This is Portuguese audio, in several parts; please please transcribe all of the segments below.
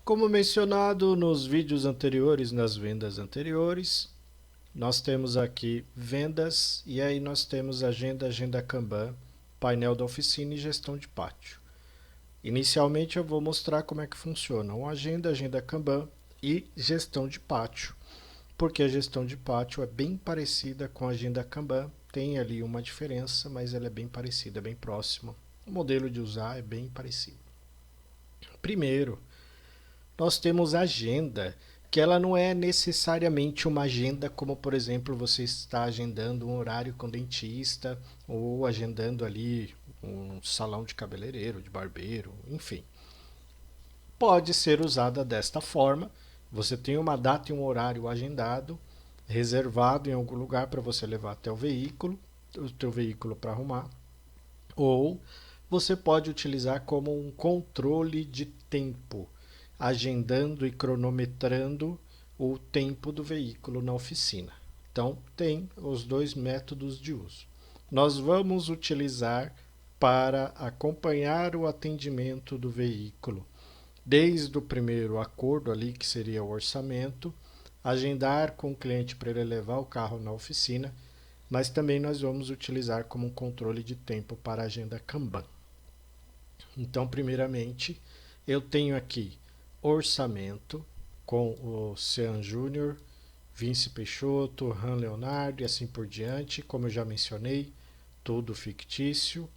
Como mencionado nos vídeos anteriores, nas vendas anteriores, nós temos aqui vendas e aí nós temos agenda, agenda Kanban, painel da oficina e gestão de pátio. Inicialmente eu vou mostrar como é que funciona uma agenda, agenda Kanban e gestão de pátio, porque a gestão de pátio é bem parecida com a agenda Kanban, tem ali uma diferença, mas ela é bem parecida, bem próxima. O modelo de usar é bem parecido. Primeiro, nós temos agenda, que ela não é necessariamente uma agenda como, por exemplo, você está agendando um horário com dentista ou agendando ali um salão de cabeleireiro, de barbeiro, enfim. Pode ser usada desta forma. Você tem uma data e um horário agendado, reservado em algum lugar para você levar até o teu veículo para arrumar, ou você pode utilizar como um controle de tempo, agendando e cronometrando o tempo do veículo na oficina. Então, tem os dois métodos de uso. Nós vamos utilizar para acompanhar o atendimento do veículo, desde o primeiro acordo ali, que seria o orçamento, agendar com o cliente para ele levar o carro na oficina, mas também nós vamos utilizar como um controle de tempo para a agenda Kanban. Então, primeiramente, eu tenho aqui orçamento com o Sean Júnior, Vince Peixoto, Han Leonardo e assim por diante, como eu já mencionei, tudo fictício.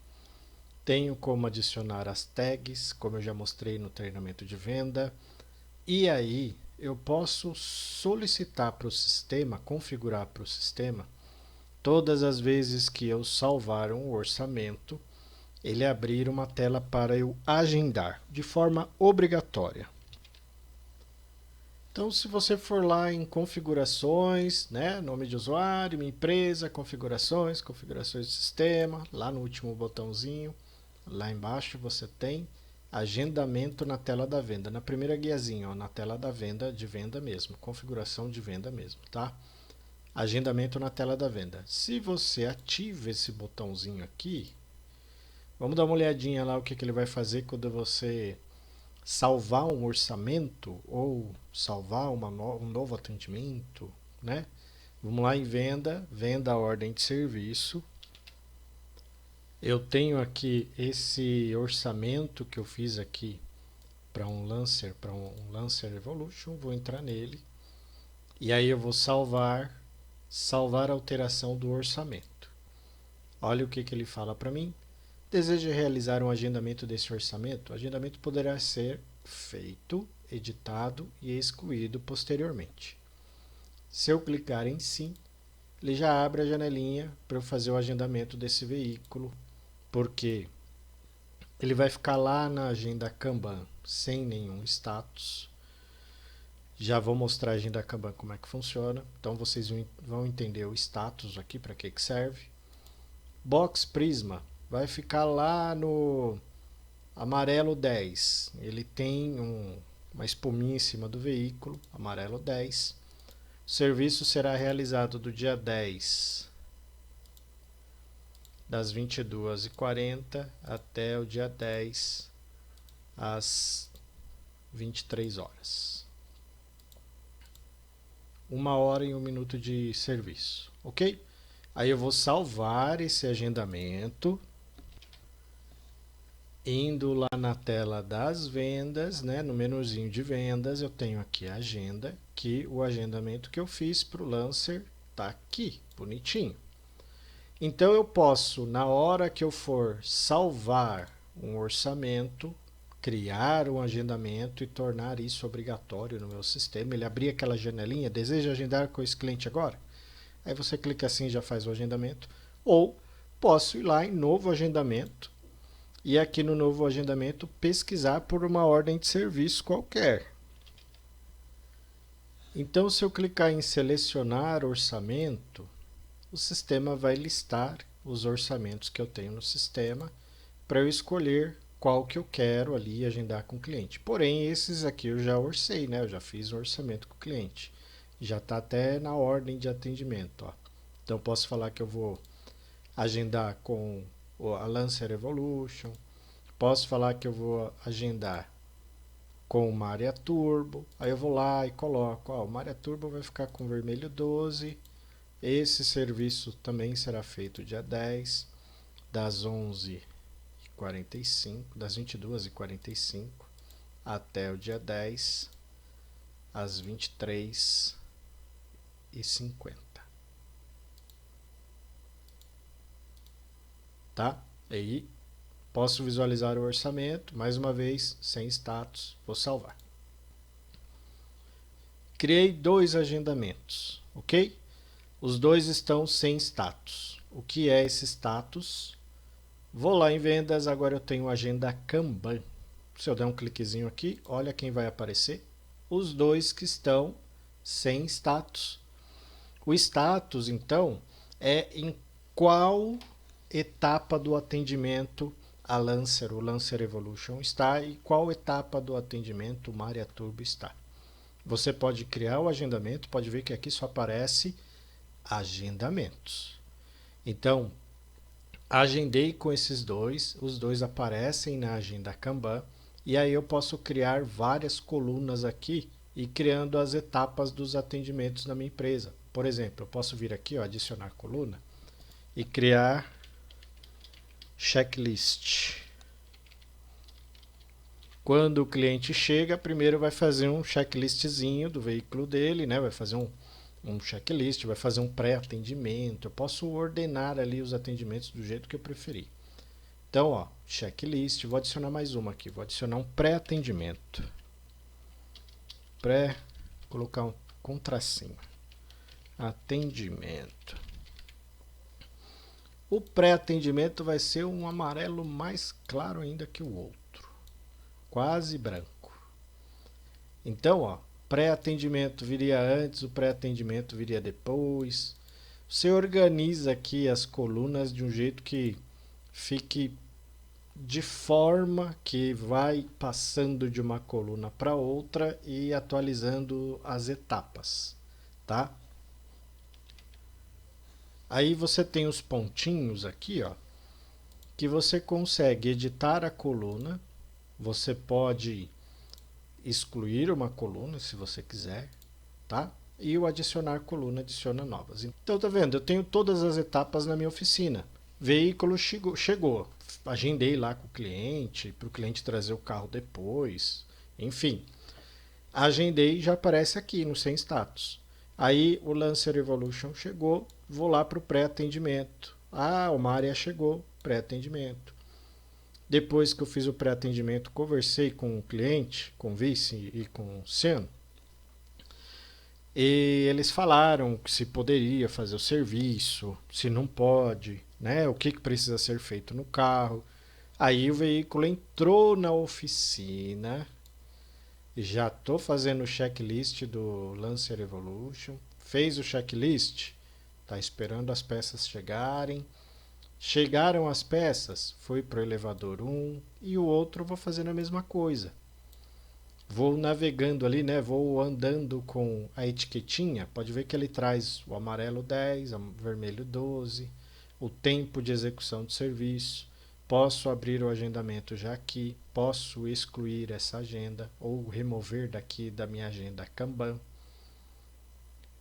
Tenho como adicionar as tags, como eu já mostrei no treinamento de venda. E aí eu posso solicitar para o sistema, configurar para o sistema, todas as vezes que eu salvar um orçamento, ele abrir uma tela para eu agendar de forma obrigatória. Então, se você for lá em configurações, né, nome de usuário, minha empresa, configurações, configurações de sistema, lá no último botãozinho, lá embaixo você tem agendamento na tela da venda, na primeira guiazinha, ó, na tela da venda, de venda mesmo, configuração de venda mesmo, tá? Agendamento na tela da venda. Se você ativa esse botãozinho aqui, vamos dar uma olhadinha lá o que ele vai fazer quando você salvar um orçamento ou salvar um novo atendimento, né? Vamos lá em venda, venda a ordem de serviço. Eu tenho aqui esse orçamento que eu fiz aqui para um Lancer Evolution, vou entrar nele e aí eu vou salvar a alteração do orçamento. Olha o que ele fala para mim. Deseja realizar um agendamento desse orçamento? O agendamento poderá ser feito, editado e excluído posteriormente. Se eu clicar em sim, ele já abre a janelinha para eu fazer o agendamento desse veículo, porque ele vai ficar lá na agenda Kanban sem nenhum status. Já vou mostrar a agenda Kanban como é que funciona, então vocês vão entender o status aqui, para que serve. Box Prisma vai ficar lá no amarelo 10. Ele tem uma espuminha em cima do veículo, amarelo 10. O serviço será realizado do dia 10, das 22h40 até o dia 10, às 23 horas. 1 hora e 1 minuto de serviço, ok? Aí eu vou salvar esse agendamento, indo lá na tela das vendas, né, no menuzinho de vendas, eu tenho aqui a agenda, que o agendamento que eu fiz para o Lancer está aqui, bonitinho. Então eu posso, na hora que eu for salvar um orçamento, criar um agendamento e tornar isso obrigatório no meu sistema. Ele abrir aquela janelinha, deseja agendar com esse cliente agora? Aí você clica assim e já faz o agendamento. Ou posso ir lá em novo agendamento e aqui no novo agendamento pesquisar por uma ordem de serviço qualquer. Então, se eu clicar em selecionar orçamento, o sistema vai listar os orçamentos que eu tenho no sistema para eu escolher qual que eu quero ali agendar com o cliente. Porém, esses aqui eu já orcei, né? Eu já fiz o orçamento com o cliente. Já está até na ordem de atendimento, ó. Então, posso falar que eu vou agendar com a Lancer Evolution. Posso falar que eu vou agendar com uma área turbo. Aí eu vou lá e coloco, ó, uma área turbo vai ficar com vermelho 12. Esse serviço também será feito dia 10, das 11h45, das 22h45 até o dia 10, às 23h50. Tá? Aí posso visualizar o orçamento, mais uma vez, sem status, vou salvar. Criei 2 agendamentos, ok? Os 2 estão sem status. O que é esse status? Vou lá em vendas, agora eu tenho agenda Kanban. Se eu der um cliquezinho aqui, olha quem vai aparecer. Os 2 que estão sem status. O status, então, é em qual etapa do atendimento a Lancer, o Lancer Evolution está e qual etapa do atendimento o Maria Turbo está. Você pode criar o agendamento, pode ver que aqui só aparece agendamentos. Então, agendei com esses 2, os 2 aparecem na agenda Kanban e aí eu posso criar várias colunas aqui e criando as etapas dos atendimentos na minha empresa. Por exemplo, eu posso vir aqui, ó, adicionar coluna e criar checklist. Quando o cliente chega, primeiro vai fazer um checklistzinho do veículo dele, né? Vai fazer um checklist, vai fazer um pré-atendimento. Eu posso ordenar ali os atendimentos do jeito que eu preferir. Então, ó, checklist, vou adicionar mais uma aqui, vou adicionar um pré-atendimento. Colocar um contracinho. Atendimento. O pré-atendimento vai ser um amarelo mais claro ainda que o outro, quase branco. Então, ó, pré-atendimento viria antes, o pré-atendimento viria depois. Você organiza aqui as colunas de um jeito que fique de forma que vai passando de uma coluna para outra e atualizando as etapas, tá? Aí você tem os pontinhos aqui, ó, que você consegue editar a coluna. Você pode excluir uma coluna se você quiser, tá? E o adicionar coluna adiciona novas. Então, tá vendo? Eu tenho todas as etapas na minha oficina. Veículo chegou, agendei lá com o cliente, para o cliente trazer o carro depois, enfim. Agendei, já aparece aqui no sem status. Aí o Lancer Evolution chegou, vou lá para o pré-atendimento. Ah, o Maria chegou, pré-atendimento. Depois que eu fiz o pré-atendimento, conversei com o cliente, com o vice e com o Ciano. E eles falaram que se poderia fazer o serviço, se não pode, né? O que precisa ser feito no carro. Aí o veículo entrou na oficina. Já estou fazendo o checklist do Lancer Evolution. Fez o checklist, está esperando as peças chegarem. Chegaram as peças, foi para o elevador 1 e o outro vou fazendo a mesma coisa. Vou navegando ali, né? Vou andando com a etiquetinha. Pode ver que ele traz o amarelo 10, o vermelho 12, o tempo de execução do serviço. Posso abrir o agendamento já aqui, posso excluir essa agenda ou remover daqui da minha agenda Kanban.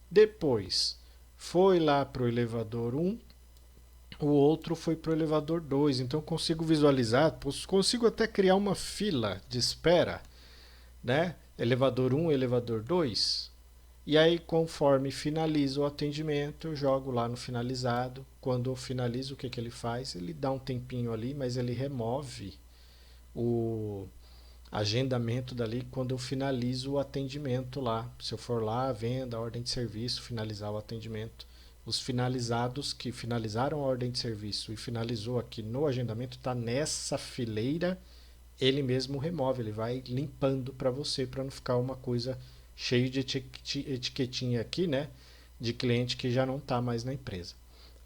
Depois, foi lá para o elevador 1, o outro foi para o elevador 2, então consigo visualizar, consigo até criar uma fila de espera, né? Elevador 1, elevador 2. E aí, conforme finalizo o atendimento, eu jogo lá no finalizado. Quando eu finalizo, o que ele faz? Ele dá um tempinho ali, mas ele remove o agendamento dali quando eu finalizo o atendimento lá. Se eu for lá, venda, ordem de serviço, finalizar o atendimento. Os finalizados que finalizaram a ordem de serviço e finalizou aqui no agendamento, está nessa fileira, ele mesmo remove, ele vai limpando para você, para não ficar uma coisa cheio de etiquetinha aqui, né? De cliente que já não está mais na empresa,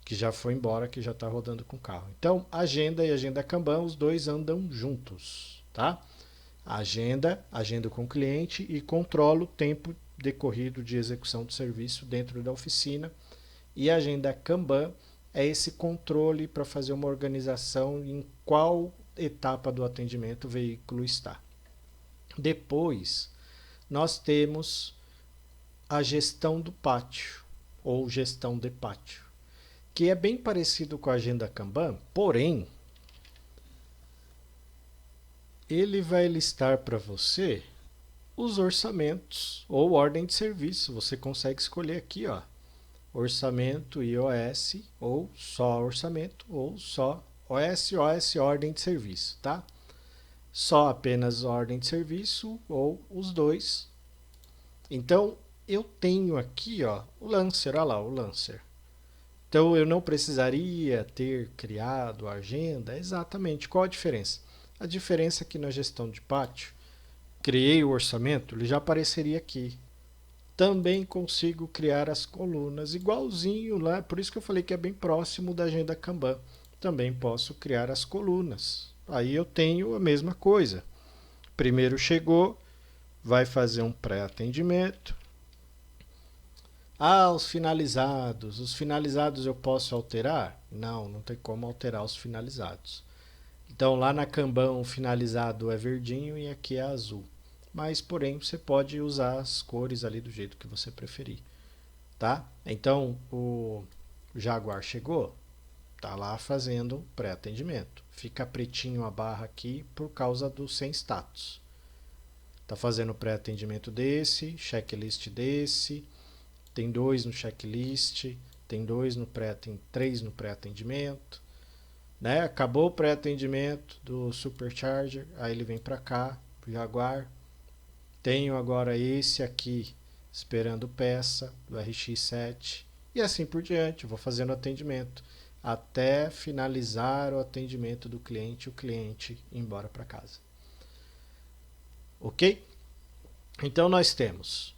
que já foi embora, que já está rodando com o carro. Então, agenda e agenda Kanban, os dois andam juntos, tá? Agenda com o cliente e controlo o tempo decorrido de execução do serviço dentro da oficina. E a agenda Kanban é esse controle para fazer uma organização em qual etapa do atendimento o veículo está. Depois, nós temos a gestão do pátio, ou gestão de pátio, que é bem parecido com a agenda Kanban, porém, ele vai listar para você os orçamentos ou ordem de serviço. Você consegue escolher aqui, ó, orçamento iOS, ou só orçamento, ou só OS ordem de serviço, tá? Só apenas ordem de serviço ou os dois. Então, eu tenho aqui, ó, o Lancer, olha lá, o Lancer. Então, eu não precisaria ter criado a agenda. Exatamente. Qual a diferença? A diferença é que na gestão de pátio, criei o orçamento, ele já apareceria aqui. Também consigo criar as colunas, igualzinho lá, por isso que eu falei que é bem próximo da agenda Kanban. Também posso criar as colunas. Aí eu tenho a mesma coisa. Primeiro chegou, vai fazer um pré-atendimento. Ah, os finalizados. Os finalizados eu posso alterar? Não, não tem como alterar os finalizados. Então lá na Kanban o finalizado é verdinho e aqui é azul. Mas porém você pode usar as cores ali do jeito que você preferir, tá? Então o Jaguar chegou, tá lá fazendo pré-atendimento. Fica pretinho a barra aqui por causa do sem status. Tá fazendo pré-atendimento desse, checklist desse, tem 2 no checklist, tem 2 no três no pré-atendimento, né? Acabou o pré-atendimento do Supercharger, aí ele vem para cá, pro Jaguar. Tenho agora esse aqui esperando peça do RX7 e assim por diante. Eu vou fazendo atendimento até finalizar o atendimento do cliente e o cliente ir embora para casa. Ok? Então nós temos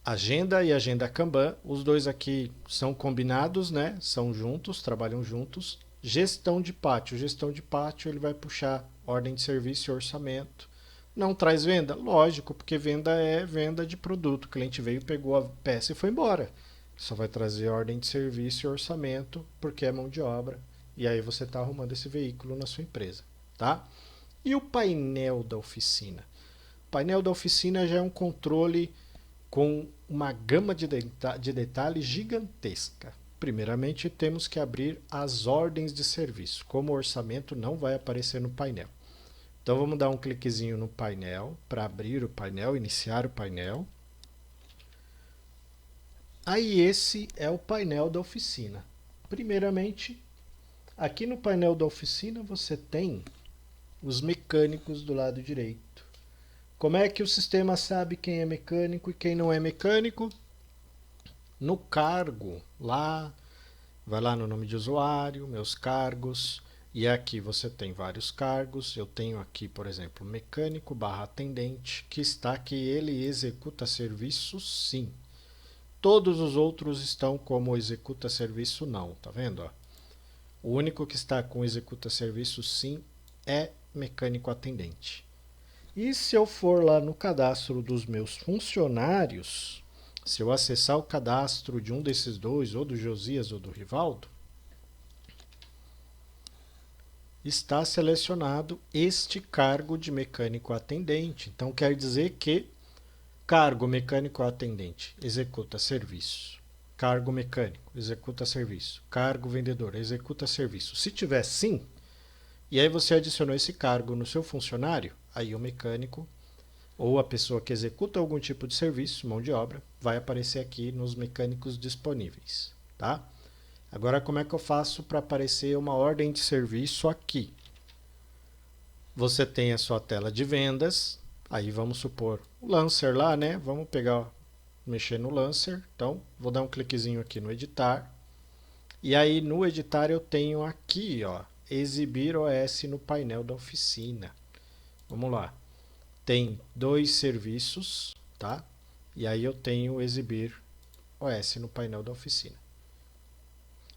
agenda e agenda Kanban. Os dois aqui são combinados, né? São juntos, trabalham juntos. Gestão de pátio. Gestão de pátio ele vai puxar ordem de serviço e orçamento. Não traz venda? Lógico, porque venda é venda de produto. O cliente veio, pegou a peça e foi embora. Só vai trazer ordem de serviço e orçamento, porque é mão de obra. E aí você está arrumando esse veículo na sua empresa, tá? E o painel da oficina? O painel da oficina já é um controle com uma gama de detalhes gigantesca. Primeiramente, temos que abrir as ordens de serviço. Como o orçamento não vai aparecer no painel. Então vamos dar um cliquezinho no painel para abrir o painel, iniciar o painel. Aí esse é o painel da oficina. Primeiramente, aqui no painel da oficina você tem os mecânicos do lado direito. Como é que o sistema sabe quem é mecânico e quem não é mecânico? No cargo, lá, vai lá no nome de usuário, meus cargos. E aqui você tem vários cargos. Eu tenho aqui, por exemplo, mecânico / atendente, que está que ele executa serviço sim. Todos os outros estão como executa serviço não, tá vendo? Ó? O único que está com executa serviço sim é mecânico atendente. E se eu for lá no cadastro dos meus funcionários, se eu acessar o cadastro de um desses dois, ou do Josias ou do Rivaldo, está selecionado este cargo de mecânico atendente. Então quer dizer que cargo mecânico atendente executa serviço. Cargo mecânico executa serviço. Cargo vendedor executa serviço. Se tiver sim, e aí você adicionou esse cargo no seu funcionário, aí o mecânico ou a pessoa que executa algum tipo de serviço, mão de obra, vai aparecer aqui nos mecânicos disponíveis, tá? Agora, como é que eu faço para aparecer uma ordem de serviço aqui? Você tem a sua tela de vendas, aí vamos supor o Lancer lá, né? Vamos pegar, mexer no Lancer, então vou dar um cliquezinho aqui no editar, e aí no editar eu tenho aqui, ó, exibir OS no painel da oficina. Vamos lá, tem 2 serviços, tá? E aí eu tenho exibir OS no painel da oficina.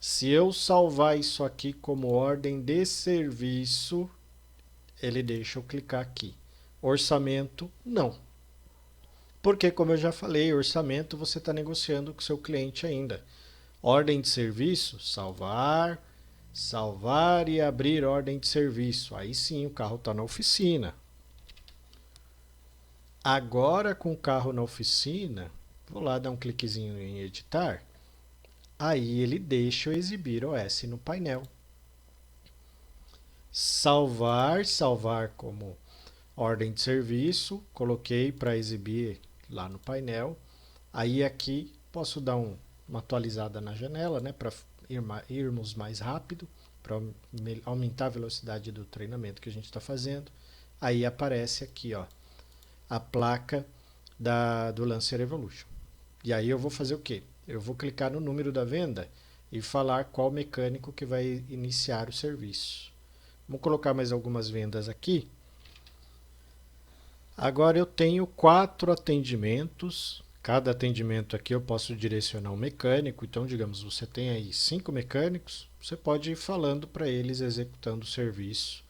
Se eu salvar isso aqui como ordem de serviço, ele deixa eu clicar aqui. Orçamento, não. Porque, como eu já falei, orçamento você está negociando com o seu cliente ainda. Ordem de serviço, salvar, salvar e abrir ordem de serviço. Aí sim o carro está na oficina. Agora com o carro na oficina, vou lá dar um cliquezinho em editar, aí ele deixa eu exibir OS no painel. Salvar como ordem de serviço, coloquei para exibir lá no painel. Aí aqui posso dar uma atualizada na janela, né, para irmos mais rápido, para aumentar a velocidade do treinamento que a gente está fazendo. Aí aparece aqui, ó, a placa do Lancer Evolution. E aí eu vou fazer o quê? Eu vou clicar no número da venda e falar qual mecânico que vai iniciar o serviço. Vamos colocar mais algumas vendas aqui. Agora eu tenho 4 atendimentos. Cada atendimento aqui eu posso direcionar um mecânico. Então, digamos, você tem aí 5 mecânicos. Você pode ir falando para eles executando o serviço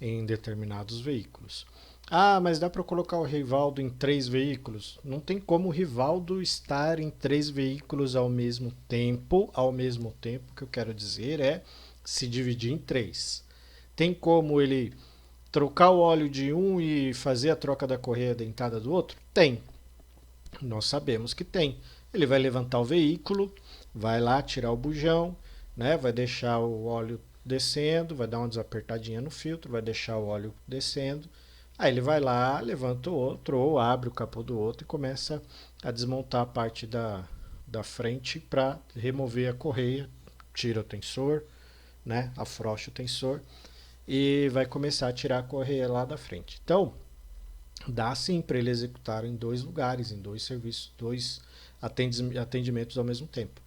em determinados veículos. Ah, mas dá para colocar o Rivaldo em 3 veículos? Não tem como o Rivaldo estar em 3 veículos ao mesmo tempo. Ao mesmo tempo, o que eu quero dizer é se dividir em 3. Tem como ele trocar o óleo de um e fazer a troca da correia dentada do outro? Tem. Nós sabemos que tem. Ele vai levantar o veículo, vai lá tirar o bujão, né? Vai deixar o óleo descendo, vai dar uma desapertadinha no filtro, vai deixar o óleo descendo. Aí ele vai lá, levanta o outro ou abre o capô do outro e começa a desmontar a parte da frente para remover a correia, tira o tensor, né? Afrouxa o tensor e vai começar a tirar a correia lá da frente. Então, dá sim para ele executar em 2 lugares, em 2 serviços, 2 atendimentos ao mesmo tempo.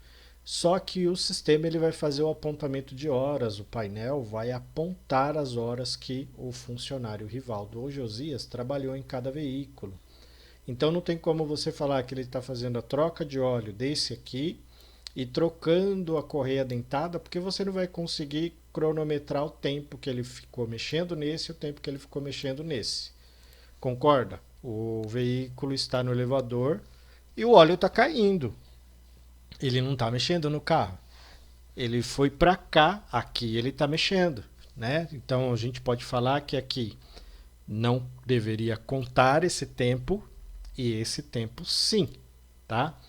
Só que o sistema ele vai fazer o apontamento de horas, o painel vai apontar as horas que o funcionário Rivaldo ou Josias trabalhou em cada veículo. Então não tem como você falar que ele está fazendo a troca de óleo desse aqui e trocando a correia dentada, porque você não vai conseguir cronometrar o tempo que ele ficou mexendo nesse e o tempo que ele ficou mexendo nesse. Concorda? O veículo está no elevador e o óleo está caindo. Ele não está mexendo no carro. Ele foi para cá, aqui ele está mexendo, né? Então a gente pode falar que aqui não deveria contar esse tempo e esse tempo sim, tá?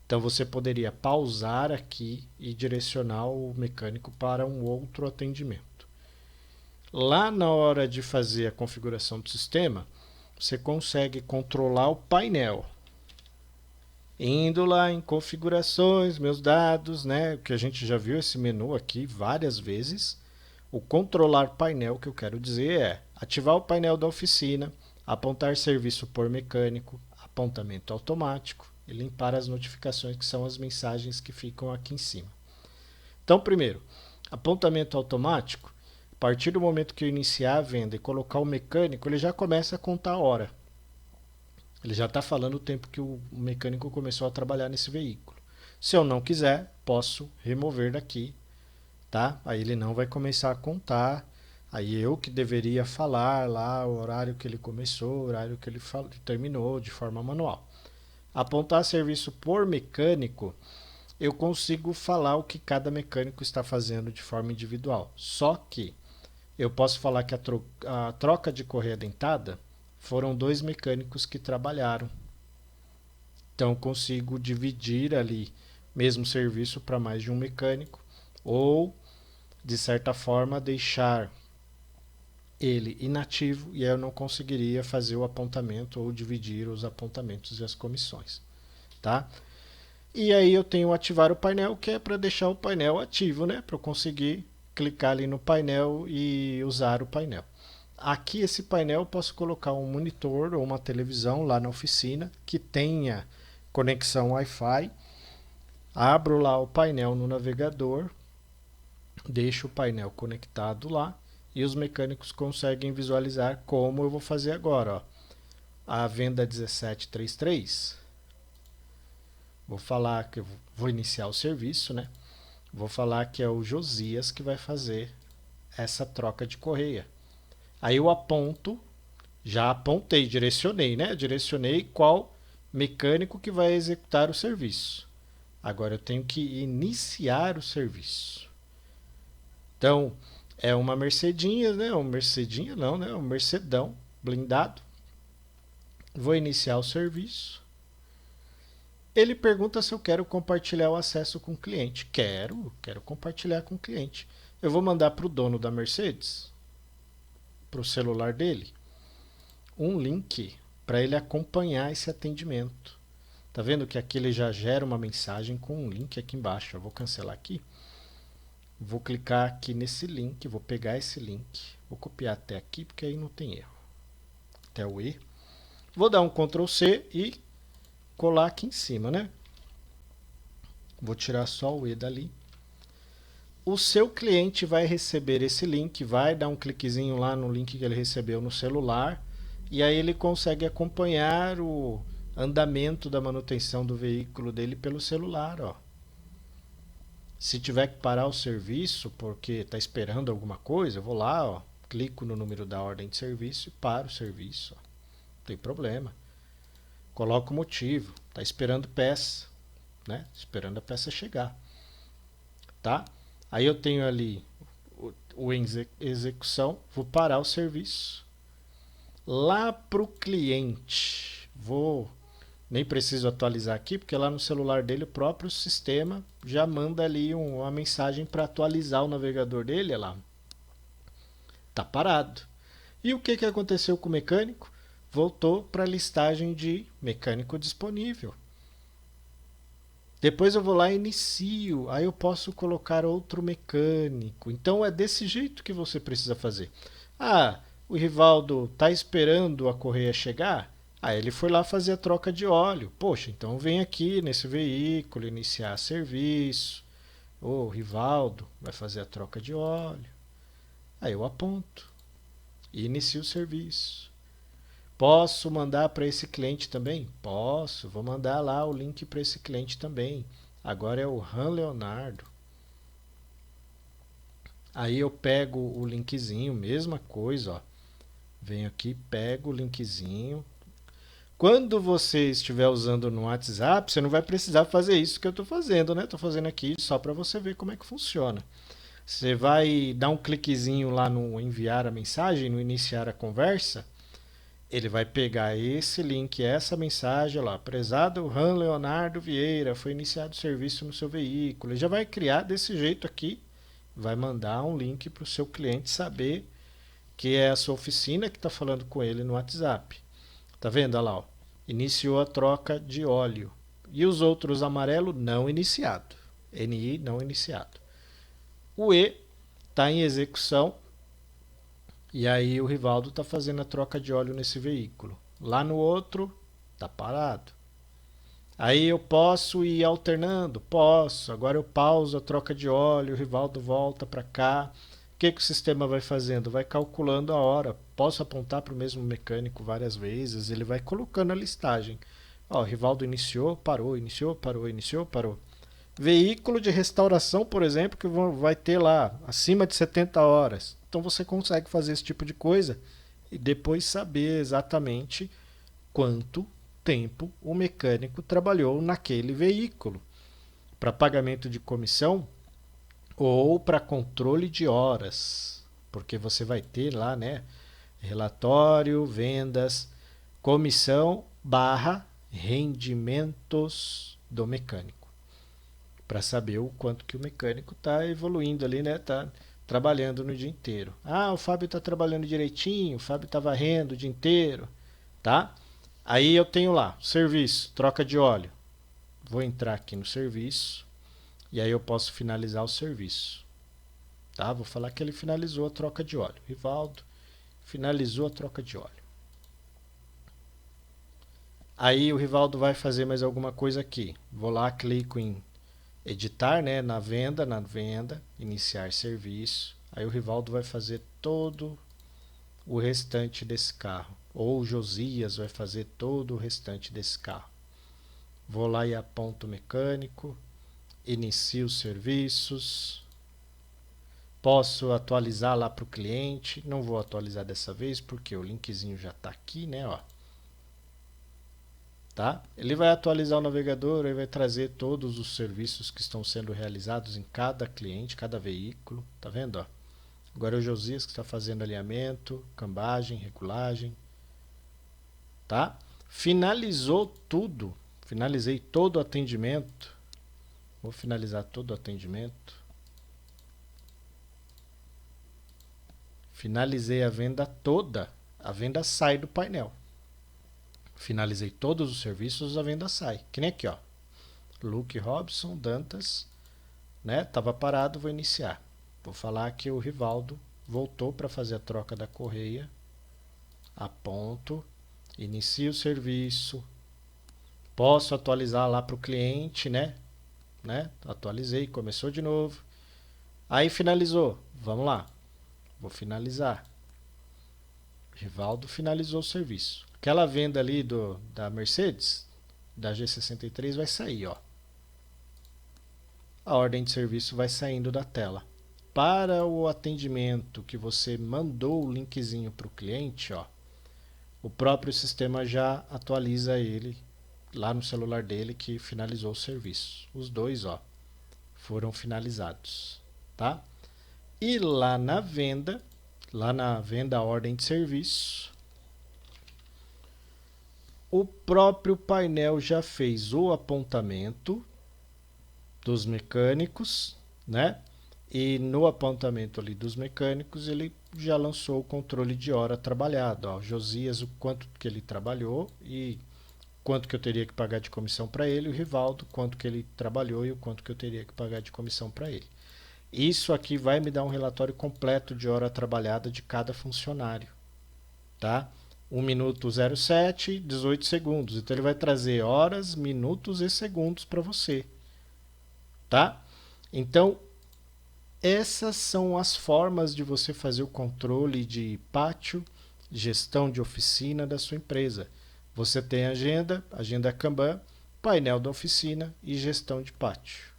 Então você poderia pausar aqui e direcionar o mecânico para um outro atendimento. Lá na hora de fazer a configuração do sistema, você consegue controlar o painel. Indo lá em configurações, meus dados, né? Que a gente já viu esse menu aqui várias vezes. O controlar painel que eu quero dizer é ativar o painel da oficina, apontar serviço por mecânico, apontamento automático e limpar as notificações que são as mensagens que ficam aqui em cima. Então, primeiro, apontamento automático. A partir do momento que eu iniciar a venda e colocar o mecânico, ele já começa a contar a hora. Ele já está falando o tempo que o mecânico começou a trabalhar nesse veículo. Se eu não quiser, posso remover daqui, tá? Aí ele não vai começar a contar. Aí eu que deveria falar lá o horário que ele começou, o horário que ele terminou de forma manual. Apontar serviço por mecânico, eu consigo falar o que cada mecânico está fazendo de forma individual. Só que eu posso falar que a troca de correia dentada foram 2 mecânicos que trabalharam. Então consigo dividir ali mesmo serviço para mais de um mecânico ou de certa forma deixar ele inativo e eu não conseguiria fazer o apontamento ou dividir os apontamentos e as comissões, tá? E aí eu tenho ativar o painel, que é para deixar o painel ativo, né? Para eu conseguir clicar ali no painel e usar o painel. Aqui esse painel eu posso colocar um monitor ou uma televisão lá na oficina que tenha conexão Wi-Fi. Abro lá o painel no navegador, deixo o painel conectado lá e os mecânicos conseguem visualizar como eu vou fazer agora. Ó. A venda 1733, vou falar que eu vou iniciar o serviço, né? Vou falar que é o Josias que vai fazer essa troca de correia. Aí eu aponto, já apontei, direcionei, né? Direcionei qual mecânico que vai executar o serviço. Agora eu tenho que iniciar o serviço. Então, é uma Mercedinha, né? Um Mercedinha não, né? Um Mercedão blindado Vou iniciar o serviço. Ele pergunta se eu quero compartilhar o acesso com o cliente. Quero compartilhar com o cliente. Eu vou mandar para o dono da Mercedes, para o celular dele, um link para ele acompanhar esse atendimento. Tá vendo que aqui ele já gera uma mensagem com um link aqui embaixo. Eu vou cancelar aqui. Vou clicar aqui nesse link, vou pegar esse link, vou copiar até aqui porque aí não tem erro. Até o E. Vou dar um Ctrl C e colar aqui em cima, né? Vou tirar só o E dali. O seu cliente vai receber esse link, vai dar um cliquezinho lá no link que ele recebeu no celular e aí ele consegue acompanhar o andamento da manutenção do veículo dele pelo celular, ó. Se tiver que parar o serviço porque está esperando alguma coisa, eu vou lá, ó, clico no número da ordem de serviço e paro o serviço. Ó. Não tem problema. Coloco o motivo, está esperando peça, né? Esperando a peça chegar, tá? Aí eu tenho ali o execução, vou parar o serviço. Lá para o cliente, nem preciso atualizar aqui, porque lá no celular dele o próprio sistema já manda ali uma mensagem para atualizar o navegador dele, olha lá. Tá parado. E o que aconteceu com o mecânico? Voltou para a listagem de mecânico disponível. Depois eu vou lá e inicio, aí eu posso colocar outro mecânico. Então é desse jeito que você precisa fazer. Ah, o Rivaldo está esperando a correia chegar? Aí ele foi lá fazer a troca de óleo. Poxa, então vem aqui nesse veículo, iniciar serviço. O Rivaldo vai fazer a troca de óleo. Aí eu aponto e inicio o serviço. Posso mandar para esse cliente também? Posso, vou mandar lá o link para esse cliente também. Agora é o Han Leonardo. Aí eu pego o linkzinho, mesma coisa, ó. Venho aqui, pego o linkzinho. Quando você estiver usando no WhatsApp, você não vai precisar fazer isso que eu estou fazendo, né? Estou fazendo aqui só para você ver como é que funciona. Você vai dar um cliquezinho lá no enviar a mensagem, no iniciar a conversa. Ele vai pegar esse link, essa mensagem lá, prezado Han Leonardo Vieira, foi iniciado o serviço no seu veículo. Ele já vai criar desse jeito aqui, vai mandar um link para o seu cliente saber que é a sua oficina que está falando com ele no WhatsApp. Tá vendo? Olha lá, ó. Iniciou a troca de óleo. E os outros amarelo não iniciado. NI não iniciado. O E está em execução. E aí o Rivaldo está fazendo a troca de óleo nesse veículo. Lá no outro, está parado. Aí eu posso ir alternando? Posso. Agora eu pauso a troca de óleo, o Rivaldo volta para cá. O que o sistema vai fazendo? Vai calculando a hora. Posso apontar para o mesmo mecânico várias vezes, ele vai colocando a listagem. Ó, o Rivaldo iniciou, parou, iniciou, parou, iniciou, parou. Veículo de restauração, por exemplo, que vai ter lá acima de 70 horas. Então você consegue fazer esse tipo de coisa e depois saber exatamente quanto tempo o mecânico trabalhou naquele veículo. Para pagamento de comissão ou para controle de horas. Porque você vai ter lá, né? Relatório, vendas, comissão barra rendimentos do mecânico. Para saber o quanto que o mecânico está evoluindo ali, né? Está trabalhando no dia inteiro. Ah, o Fábio está trabalhando direitinho, o Fábio está varrendo o dia inteiro, tá? Aí eu tenho lá, serviço, troca de óleo. Vou entrar aqui no serviço e aí eu posso finalizar o serviço. Tá? Vou falar que ele finalizou a troca de óleo. Rivaldo finalizou a troca de óleo. Aí o Rivaldo vai fazer mais alguma coisa aqui. Vou lá, clico em editar, né, na venda, iniciar serviço. Aí o Rivaldo vai fazer todo o restante desse carro. Ou o Josias vai fazer todo o restante desse carro. Vou lá e aponto o mecânico, inicio os serviços. Posso atualizar lá para o cliente. Não vou atualizar dessa vez porque o linkzinho já está aqui, né? Ó. Tá? Ele vai atualizar o navegador e vai trazer todos os serviços que estão sendo realizados em cada cliente, cada veículo. Tá vendo? Ó? Agora é o Josias que está fazendo alinhamento, cambagem, regulagem. Tá? Finalizou tudo, finalizei todo o atendimento. Vou finalizar todo o atendimento. Finalizei a venda toda, a venda sai do painel. Finalizei todos os serviços, a venda sai. Que nem aqui, ó. Luke Robson, Dantas, né? Tava parado, vou iniciar. Vou falar que o Rivaldo voltou para fazer a troca da correia. Aponto, inicio o serviço. Posso atualizar lá para o cliente, né? Atualizei, começou de novo. Aí finalizou. Vamos lá. Vou finalizar. Rivaldo finalizou o serviço. Aquela venda ali da Mercedes, da G63, vai sair, ó. A ordem de serviço vai saindo da tela. Para o atendimento que você mandou o linkzinho para o cliente, ó, o próprio sistema já atualiza ele lá no celular dele que finalizou o serviço. Os dois, ó, foram finalizados, tá? E lá na venda ordem de serviço, o próprio painel já fez o apontamento dos mecânicos, né? E no apontamento ali dos mecânicos, ele já lançou o controle de hora trabalhada. Ó, Josias, o quanto que ele trabalhou e quanto que eu teria que pagar de comissão para ele. O Rivaldo, quanto que ele trabalhou e o quanto que eu teria que pagar de comissão para ele. Isso aqui vai me dar um relatório completo de hora trabalhada de cada funcionário, tá? 1 minuto 07, 18 segundos. Então ele vai trazer horas, minutos e segundos para você, tá? Então, essas são as formas de você fazer o controle de pátio, gestão de oficina da sua empresa. Você tem agenda Kanban, painel da oficina e gestão de pátio.